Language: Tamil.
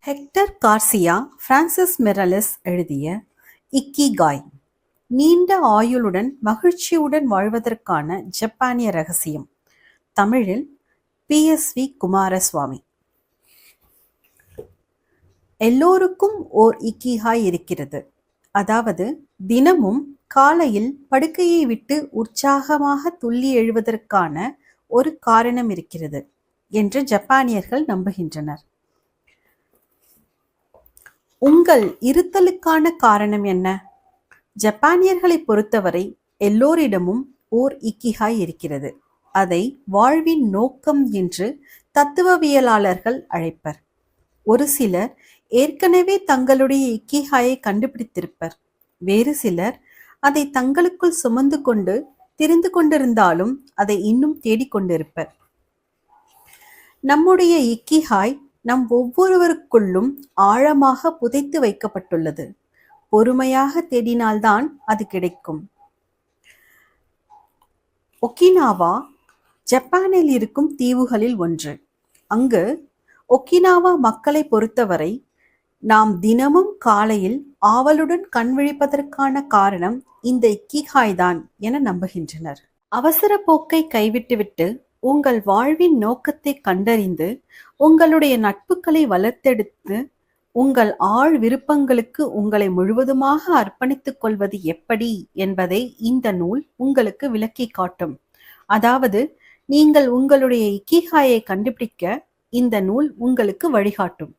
ஹெக்டர் கார்சியா பிரான்சிஸ் மிரலஸ் எழுதிய இக்கிகாய், நீண்ட ஆயுளுடன் மகிழ்ச்சியுடன் வாழ்வதற்கான ஜப்பானிய ரகசியம். தமிழில் PSV குமாரசுவாமி. எல்லோருக்கும் ஓர் இக்கிகாய் இருக்கிறது. அதாவது தினமும் காலையில் படுக்கையை விட்டு உற்சாகமாக துள்ளி எழுவதற்கான ஒரு காரணம் இருக்கிறது என்று ஜப்பானியர்கள் நம்புகின்றனர். உங்கள் இருத்தலுக்கான காரணம் என்ன? ஜப்பானியர்களை பொறுத்தவரை எல்லோரிடமும் ஓர் இக்கிகாய் இருக்கிறது. அதை வாழ்வின் நோக்கம் என்று தத்துவவியலாளர்கள் அழைப்பர். ஒரு சிலர் ஏற்கனவே தங்களுடைய இக்கிகாயை கண்டுபிடித்திருப்பர். வேறு சிலர் அதை தங்களுக்குள் சுமந்து கொண்டு திரிந்து கொண்டிருந்தாலும் அதை இன்னும் தேடிக்கொண்டிருப்பர். நம்முடைய இக்கிகாய் நம் ஒவ்வொருவருக்குள்ளும் ஆழமாக புதைத்து வைக்கப்பட்டுள்ளது. பொறுமையாக தேடினால்தான் அது கிடைக்கும். ஒகினாவா ஜப்பானில் இருக்கும் தீவுகளில் ஒன்று. அங்கு ஒகினாவா மக்களை பொறுத்தவரை நாம் தினமும் காலையில் ஆவலுடன் கண்விழிப்பதற்கான காரணம் இந்த இக்கிகாய் தான் என நம்புகின்றனர். அவசர போக்கை கைவிட்டுவிட்டு உங்கள் வாழ்வின் நோக்கத்தை கண்டறிந்து உங்களுடைய நட்புகளை வளர்த்தெடுத்து உங்கள் ஆழ் விருப்பங்களுக்கு உங்களை முழுவதுமாக அர்ப்பணித்துக் கொள்வது எப்படி என்பதை இந்த நூல் உங்களுக்கு விளக்கி காட்டும். அதாவது நீங்கள் உங்களுடைய இக்கிகாயை கண்டுபிடிக்க இந்த நூல் உங்களுக்கு வழிகாட்டும்.